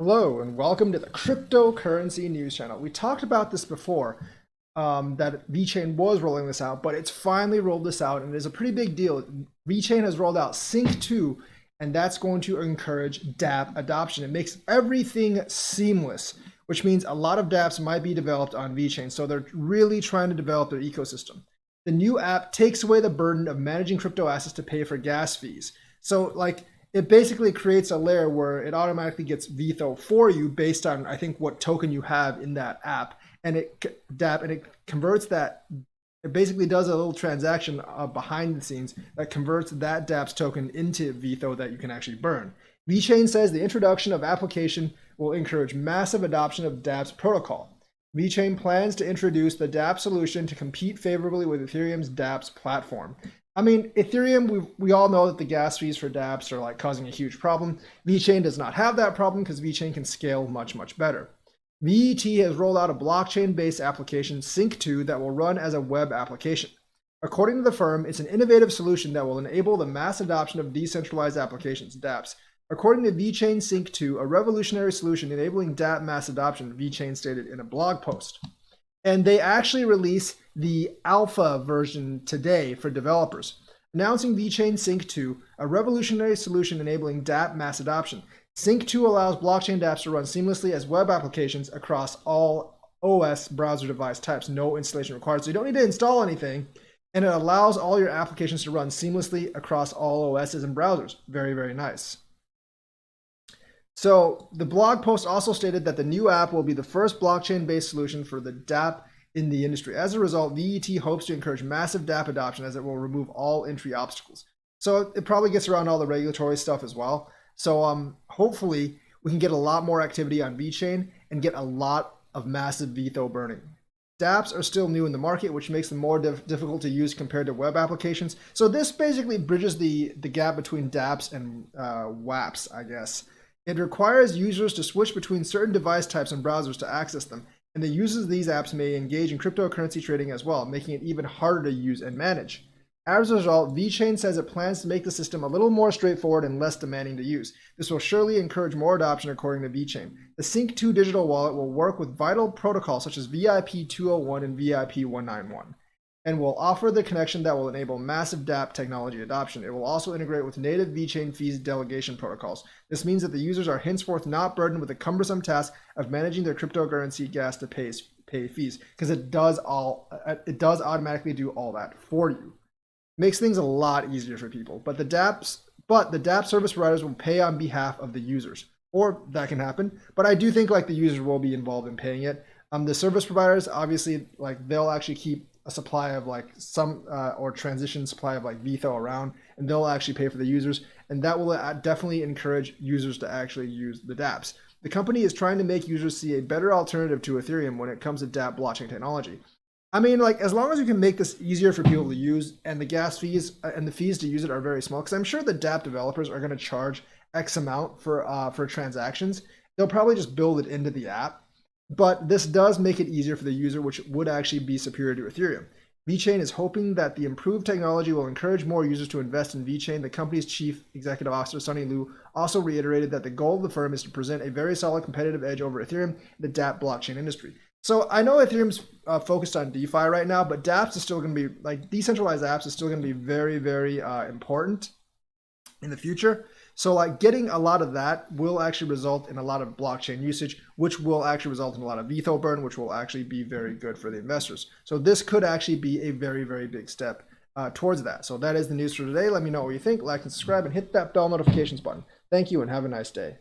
Hello and welcome to the cryptocurrency news channel. We talked about this before, that Vechain was rolling this out, but it's finally rolled this out, and it is a pretty big deal. Vechain has rolled out Sync 2, and that's going to encourage DApp adoption. It makes everything seamless, which means a lot of dApps might be developed on Vechain, so they're really trying to develop their ecosystem. The new app takes away the burden of managing crypto assets to pay for gas fees. So, it basically creates a layer where it automatically gets VTHO for you based on, I think, what token you have in that app, and it converts that. It basically does a little transaction behind the scenes that converts that dApp's token into VTHO that you can actually burn. Vechain says the introduction of application will encourage massive adoption of dApp's protocol. Vechain plans to introduce the DAPP solution to compete favorably with Ethereum's dApp's platform. I mean, Ethereum, we all know that the gas fees for dApps are causing a huge problem. Vechain does not have that problem because Vechain can scale much, much better. VET has rolled out a blockchain-based application, Sync2, that will run as a web application. According to the firm, it's an innovative solution that will enable the mass adoption of decentralized applications, dApps. According to Vechain Sync2, a revolutionary solution enabling dApp mass adoption, Vechain stated in a blog post. And they actually release the alpha version today for developers, announcing Vechain Sync 2, a revolutionary solution enabling dApp mass adoption. Sync 2 allows blockchain dApps to run seamlessly as web applications across all OS browser device types, no installation required. So you don't need to install anything, and it allows all your applications to run seamlessly across all OSs and browsers. Very, very nice. So the blog post also stated that the new app will be the first blockchain-based solution for the dApp in the industry. As a result, VET hopes to encourage massive dApp adoption as it will remove all entry obstacles. So it probably gets around all the regulatory stuff as well. So hopefully we can get a lot more activity on Vechain and get a lot of massive VTHO burning. dApps are still new in the market, which makes them more difficult to use compared to web applications. So this basically bridges the gap between dApps and WAPs, I guess. It requires users to switch between certain device types and browsers to access them, and the users of these apps may engage in cryptocurrency trading as well, making it even harder to use and manage. As a result, Vechain says it plans to make the system a little more straightforward and less demanding to use. This will surely encourage more adoption, according to Vechain. The Sync 2 digital wallet will work with vital protocols such as VIP 201 and VIP 191. And will offer the connection that will enable massive dApp technology adoption. It will also integrate with native Vechain fees delegation protocols. This means that the users are henceforth not burdened with the cumbersome task of managing their cryptocurrency gas to pay fees, because it does automatically do all that for you. Makes things a lot easier for people. But the dApp service providers will pay on behalf of the users, or that can happen. But I do think the users will be involved in paying it. The service providers, obviously, they'll actually keep a supply of some or transition supply of VTHO around, and they'll actually pay for the users, and that will definitely encourage users to actually use the dApps. The company is trying to make users see a better alternative to Ethereum when it comes to dApp blockchain technology. I mean, as long as you can make this easier for people to use, and the gas fees and the fees to use it are very small, because I'm sure the dApp developers are going to charge X amount for transactions. They'll probably just build it into the app. But this does make it easier for the user, which would actually be superior to Ethereum. Vechain is hoping that the improved technology will encourage more users to invest in Vechain. The company's chief executive officer, Sunny Liu, also reiterated that the goal of the firm is to present a very solid competitive edge over Ethereum in the dApp blockchain industry. So I know Ethereum's focused on DeFi right now, but dApps is still going to be, decentralized apps is still going to be very, very important in the future. So getting a lot of that will actually result in a lot of blockchain usage, which will actually result in a lot of VTHO burn, which will actually be very good for the investors. So this could actually be a very, very big step towards that. So that is the news for today. Let me know what you think. Like and subscribe and hit that bell notifications button. Thank you and have a nice day.